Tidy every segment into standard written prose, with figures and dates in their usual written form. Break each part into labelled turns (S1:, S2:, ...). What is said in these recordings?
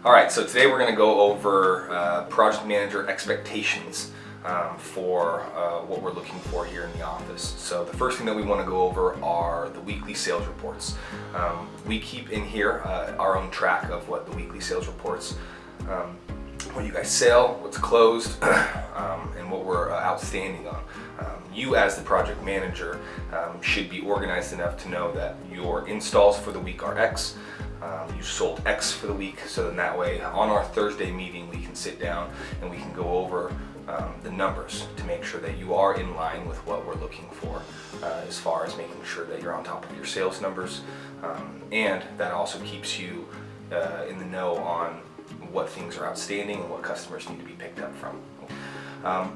S1: All right, so today we're going to go over project manager expectations for what we're looking for here in the office. So the first thing that we want to go over are the weekly sales reports. We keep in here our own track of what the weekly sales reports, what you guys sell, what's closed, and what we're outstanding on. You as the project manager should be organized enough to know that your installs for the week are X. You sold X for the week, so then that way on our Thursday meeting we can sit down and we can go over the numbers to make sure that you are in line with what we're looking for as far as making sure that you're on top of your sales numbers, and that also keeps you in the know on what things are outstanding and what customers need to be picked up from.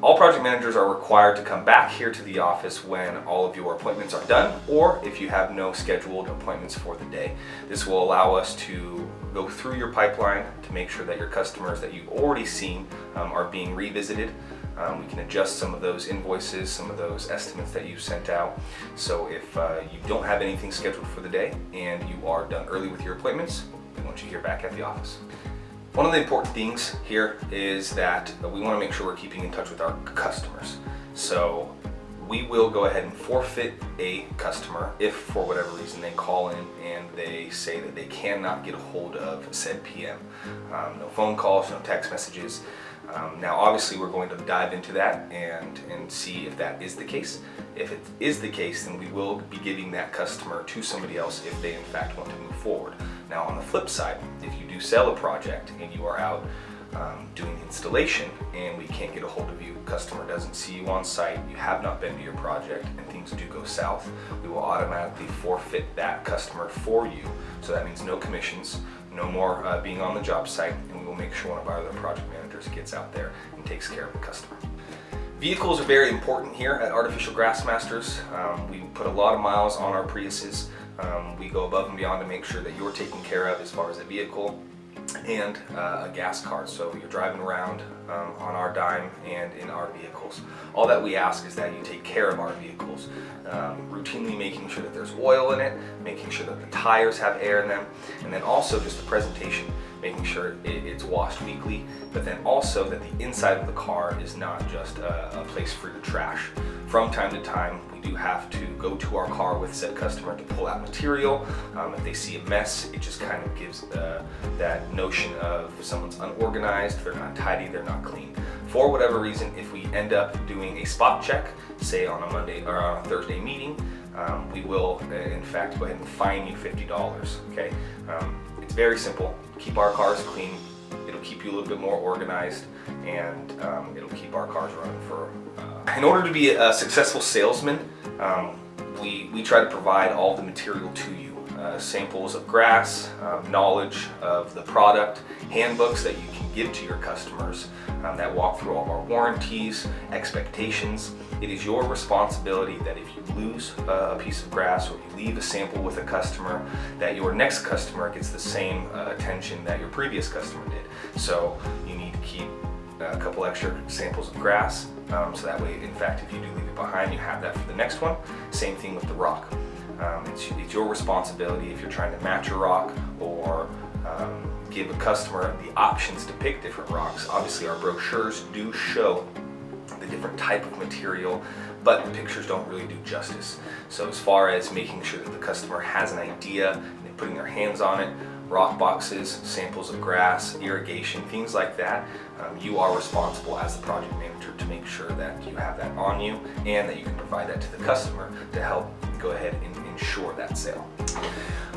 S1: All project managers are required to come back here to the office when all of your appointments are done, or if you have no scheduled appointments for the day. This will allow us to go through your pipeline to make sure that your customers that you've already seen are being revisited. We can adjust some of those invoices, some of those estimates that you sent out. So if you don't have anything scheduled for the day and you are done early with your appointments, we want you here back at the office. One of the important things here is that we want to make sure we're keeping in touch with our customers. So we will go ahead and forfeit a customer if for whatever reason they call in and they say that they cannot get a hold of said PM. No phone calls, no text messages. Now obviously we're going to dive into that and see if that is the case. If it is the case, then we will be giving that customer to somebody else if they in fact want to move forward. Now on the flip side, if you do sell a project and you are out doing installation and we can't get a hold of you, customer doesn't see you on site, you have not been to your project, and things do go south, we will automatically forfeit that customer for you. So that means no commissions, no more being on the job site, and we will make sure one of our other project managers gets out there and takes care of the customer. Vehicles are very important here at Artificial Grass Masters. We put a lot of miles on our Priuses. We go above and beyond to make sure that you're taken care of as far as a vehicle and a gas card, so you're driving around on our dime and in our vehicles. All that we ask is that you take care of our vehicles, routinely making sure that there's oil in it, making sure that the tires have air in them, and then also just the presentation, making sure it's washed weekly, but then also that the inside of the car is not just a place for your trash. From time to time, we do have to go to our car with said customer to pull out material. If they see a mess, it just kind of gives that notion of someone's unorganized, they're not tidy, they're not clean. For whatever reason, if we end up doing a spot check, say on a Monday or on a Thursday meeting, we will in fact go ahead and fine you $50, okay? It's very simple. Keep our cars clean. It'll keep you a little bit more organized, and it'll keep our cars running for. In order to be a successful salesman, we try to provide all the material to you. Samples of grass, knowledge of the product, handbooks that you can give to your customers that walk through all of our warranties, expectations. It is your responsibility that if you lose a piece of grass or you leave a sample with a customer, that your next customer gets the same attention that your previous customer did. So you need to keep a couple extra samples of grass, so that way, in fact, if you do leave it behind, you have that for the next one. Same thing with the rock. It's your responsibility if you're trying to match a rock or give a customer the options to pick different rocks. Obviously, our brochures do show the different type of material, but the pictures don't really do justice. So as far as making sure that the customer has an idea and putting their hands on it, rock boxes, samples of grass, irrigation, things like that, you are responsible as the project manager to make sure that you have that on you and that you can provide that to the customer to help go ahead and ensure that sale.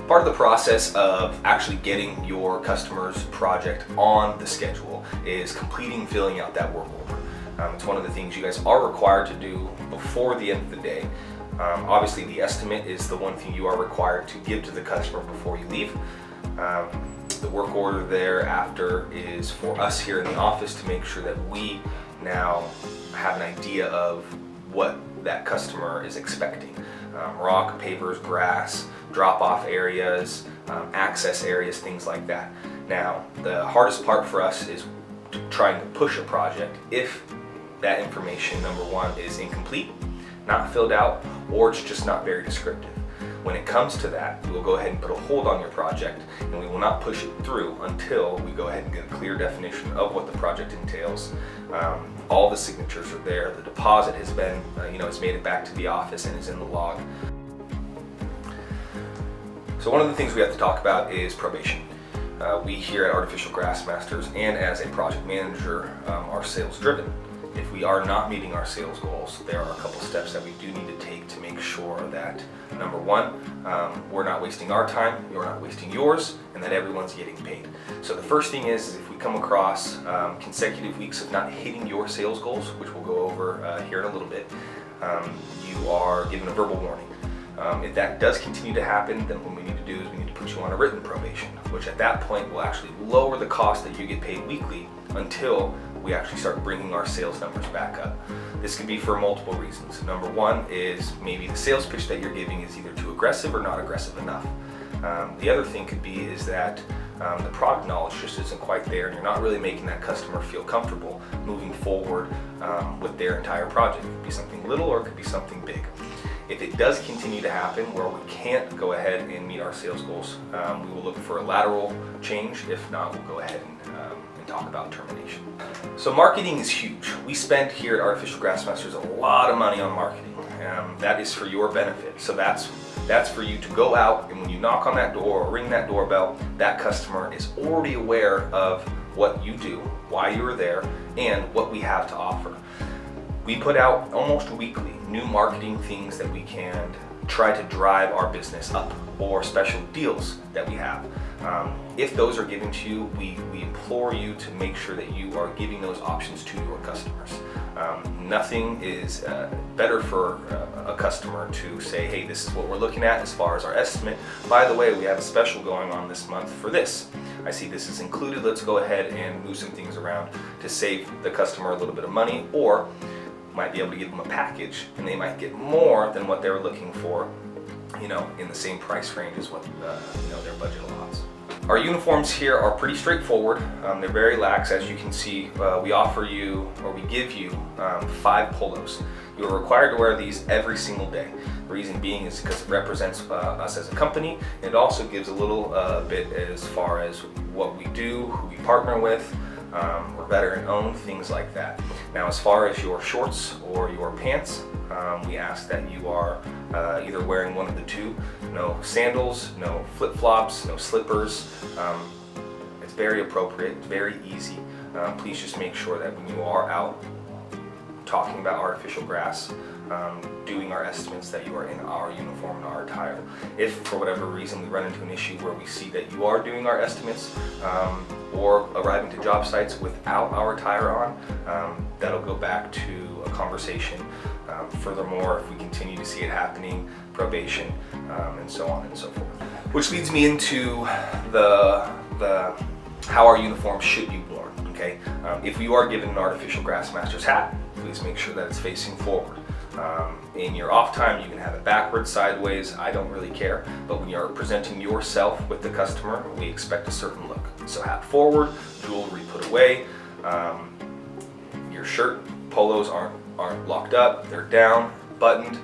S1: Part of the process of actually getting your customer's project on the schedule is filling out that work order. It's one of the things you guys are required to do before the end of the day. Obviously, the estimate is the one thing you are required to give to the customer before you leave. The work order thereafter is for us here in the office to make sure that we now have an idea of what that customer is expecting. Rock, pavers, grass, drop-off areas, access areas, things like that. Now, the hardest part for us is trying to push a project if that information, number one, is incomplete, not filled out, or it's just not very descriptive. When it comes to that, we will go ahead and put a hold on your project, and we will not push it through until we go ahead and get a clear definition of what the project entails. All the signatures are there. The deposit has been, it's made it back to the office and is in the log. So one of the things we have to talk about is probation. We here at Artificial Grass Masters and as a project manager are sales driven. If we are not meeting our sales goals, there are a couple steps that we do need to take to make sure that, number one, we're not wasting our time, you're not wasting yours, and that everyone's getting paid. So the first thing is if we come across consecutive weeks of not hitting your sales goals, which we'll go over here in a little bit, you are given a verbal warning. If that does continue to happen, then what we need to do is we need to put you on a written probation, which at that point will actually lower the cost that you get paid weekly until we actually start bringing our sales numbers back up. This could be for multiple reasons. Number one is maybe the sales pitch that you're giving is either too aggressive or not aggressive enough. The other thing could be is that the product knowledge just isn't quite there, and you're not really making that customer feel comfortable moving forward with their entire project. It could be something little or it could be something big. If it does continue to happen where we can't go ahead and meet our sales goals, we will look for a lateral change. If not, we'll go ahead and talk about termination. So marketing is huge. We spend here at Artificial Grass Masters a lot of money on marketing. That is for your benefit. So that's for you to go out, and when you knock on that door or ring that doorbell, that customer is already aware of what you do, why you are there, and what we have to offer. We put out almost weekly new marketing things that we can try to drive our business up, or special deals that we have. If those are given to you, we implore you to make sure that you are giving those options to your customers. Nothing is better for a customer to say, hey, this is what we're looking at as far as our estimate. By the way, we have a special going on this month for this. I see this is included. Let's go ahead and move some things around to save the customer a little bit of money, or might be able to give them a package and they might get more than what they're looking for, in the same price range as what their budget allows. Our uniforms here are pretty straightforward. They're very lax. As you can see, we give you 5 polos. You are required to wear these every single day. The reason being is because it represents us as a company. It also gives a little bit as far as what we do, who we partner with. We're veteran owned, things like that. Now, as far as your shorts or your pants, we ask that you are either wearing one of the two. No sandals, no flip-flops, no slippers. It's very appropriate, very easy. Please just make sure that when you are out talking about artificial grass, doing our estimates, that you are in our uniform and our attire. If for whatever reason we run into an issue where we see that you are doing our estimates or arriving to job sites without our attire on, that'll go back to a conversation. Furthermore, if we continue to see it happening, probation, and so on and so forth. Which leads me into the how our uniform should be worn. Okay, if you are given an Artificial Grass Master's hat, please make sure that it's facing forward. In your off time, you can have it backwards, sideways, I don't really care. But when you're presenting yourself with the customer, we expect a certain look. So hat forward, jewelry put away. Your shirt, polos aren't locked up, they're down, buttoned.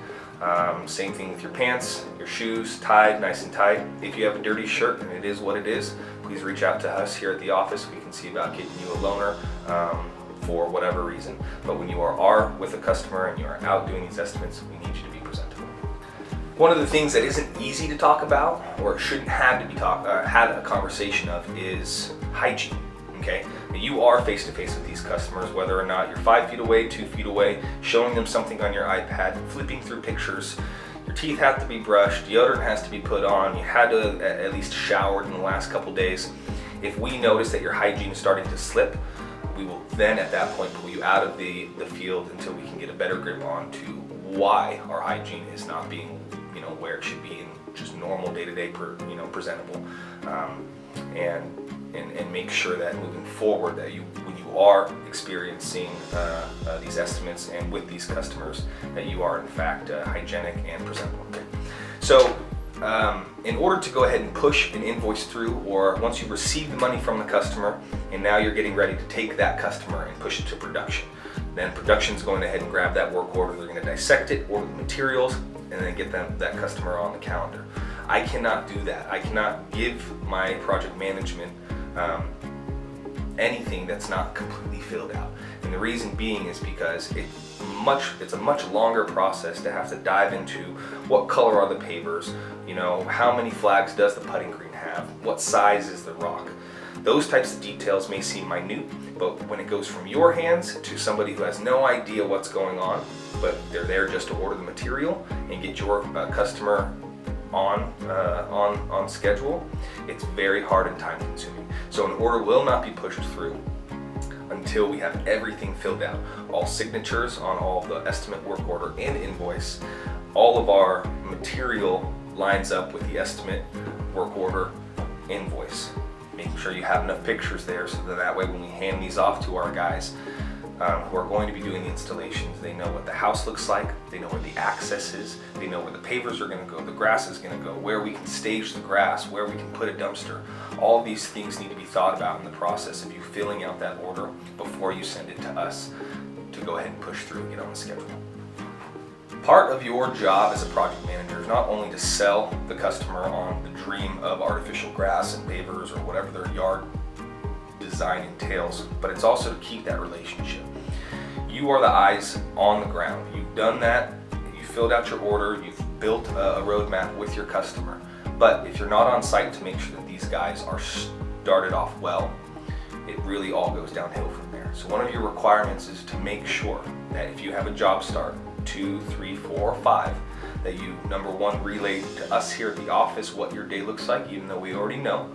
S1: Same thing with your pants, your shoes, tied nice and tight. If you have a dirty shirt, and it is what it is, please reach out to us here at the office. We can see about getting you a loaner for whatever reason. But when you are with a customer and you are out doing these estimates, we need you to be presentable. One of the things that isn't easy to talk about, or shouldn't have to be had a conversation of, is hygiene. Okay, you are face to face with these customers, whether or not you're 5 feet away, 2 feet away, showing them something on your iPad, flipping through pictures. Your teeth have to be brushed, deodorant has to be put on, you had to at least showered in the last couple days. If we notice that your hygiene is starting to slip, we will then at that point pull you out of the field until we can get a better grip on to why our hygiene is not being, where it should be in just normal day-to-day presentable. And make sure that moving forward, that when you are experiencing these estimates and with these customers, that you are in fact hygienic and presentable. So in order to go ahead and push an invoice through, or once you receive the money from the customer and now you're getting ready to take that customer and push it to production, then production's going ahead and grab that work order. They're going to dissect it, order the materials, and then get that customer on the calendar. I cannot do that. I cannot give my project management anything that's not completely filled out. And the reason being is because it's a much longer process to have to dive into what color are the pavers, how many flags does the putting green have, what size is the rock. Those types of details may seem minute, but when it goes from your hands to somebody who has no idea what's going on, but they're there just to order the material and get your customer on schedule, it's very hard and time consuming. So an order will not be pushed through until we have everything filled out. All signatures on all the estimate, work order, and invoice. All of our material lines up with the estimate, work order, invoice. Making sure you have enough pictures there so that way when we hand these off to our guys who are going to be doing the installations, they know what the house looks like, they know where the access is, they know where the pavers are going to go, the grass is going to go, where we can stage the grass, where we can put a dumpster. All of these things need to be thought about in the process of you filling out that order before you send it to us to go ahead and push through and get on the schedule. Part of your job as a project manager is not only to sell the customer on the dream of artificial grass and pavers or whatever their yard design entails, but it's also to keep that relationship. You are the eyes on the ground. You've done that, you filled out your order, you've built a roadmap with your customer. But if you're not on site to make sure that these guys are started off well, it really all goes downhill from there. So one of your requirements is to make sure that if you have a job start, 2, 3, 4, 5, that you, number one, relay to us here at the office what your day looks like, even though we already know,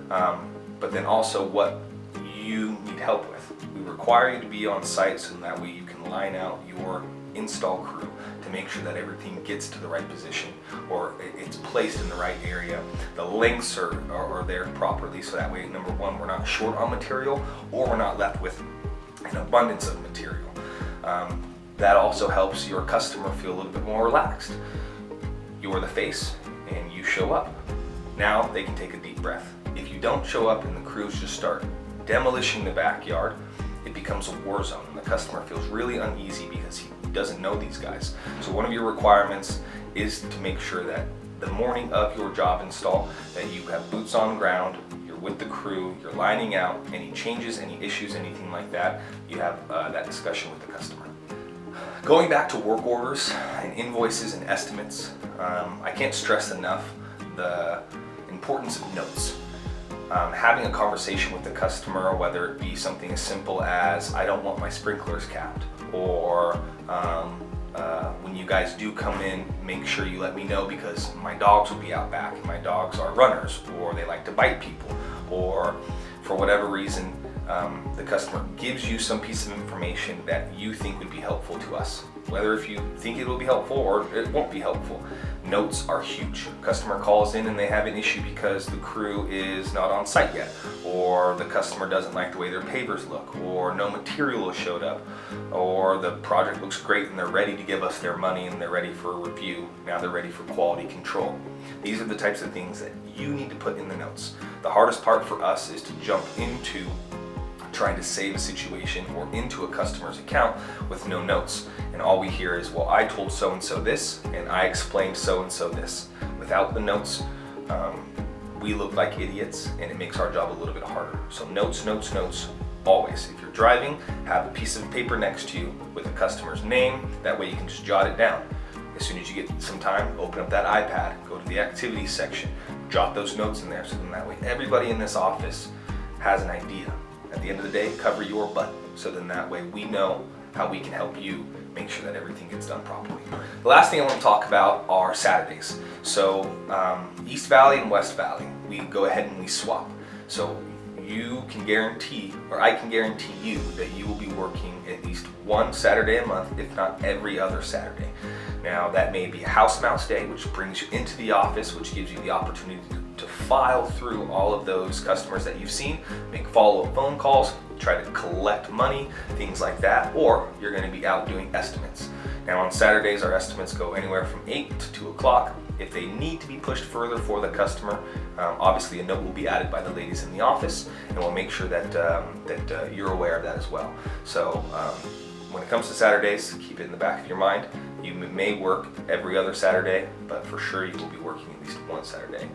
S1: but then also what you need help with. We require you to be on site so that way you can line out your install crew to make sure that everything gets to the right position or it's placed in the right area. The lengths are there properly so that way, number one, we're not short on material or we're not left with an abundance of material. That also helps your customer feel a little bit more relaxed. You're the face and you show up. Now they can take a deep breath. If you don't show up and the crews just start demolishing the backyard, it becomes a war zone and the customer feels really uneasy because he doesn't know these guys. So one of your requirements is to make sure that the morning of your job install that you have boots on ground, you're with the crew, you're lining out any changes, any issues, anything like that, you have that discussion with the customer. Going back to work orders and invoices and estimates, I can't stress enough the importance of notes. Having a conversation with the customer, whether it be something as simple as, I don't want my sprinklers capped, or when you guys do come in, make sure you let me know because my dogs will be out back. My dogs are runners, or they like to bite people, or for whatever reason, the customer gives you some piece of information that you think would be helpful to us. Whether if you think it will be helpful or it won't be helpful. Notes are huge. Customer calls in and they have an issue because the crew is not on site yet, or the customer doesn't like the way their pavers look, or no material has showed up, or the project looks great and they're ready to give us their money and they're ready for a review. Now they're ready for quality control. These are the types of things that you need to put in the notes. The hardest part for us is to jump into trying to save a situation or into a customer's account with no notes. And all we hear is, well, I told so-and-so this, and I explained so-and-so this. Without the notes, we look like idiots, and it makes our job a little bit harder. So notes, notes, notes, always. If you're driving, have a piece of paper next to you with a customer's name. That way you can just jot it down. As soon as you get some time, open up that iPad, go to the activities section, jot those notes in there, so then that way everybody in this office has an idea. At the end of the day, cover your butt, so then that way we know how we can help you make sure that everything gets done properly. The last thing I want to talk about are Saturdays. So East Valley and West Valley, we go ahead and we swap. So you can guarantee, or I can guarantee you, that you will be working at least one Saturday a month, if not every other Saturday. Now that may be a house mouse day, which brings you into the office, which gives you the opportunity to file through all of those customers that you've seen, make follow-up phone calls, try to collect money, things like that, or you're going to be out doing estimates. Now on Saturdays, our estimates go anywhere from 8 to 2 o'clock. If they need to be pushed further for the customer, obviously a note will be added by the ladies in the office, and we'll make sure that you're aware of that as well. So when it comes to Saturdays, keep it in the back of your mind. You may work every other Saturday, but for sure you will be working at least one Saturday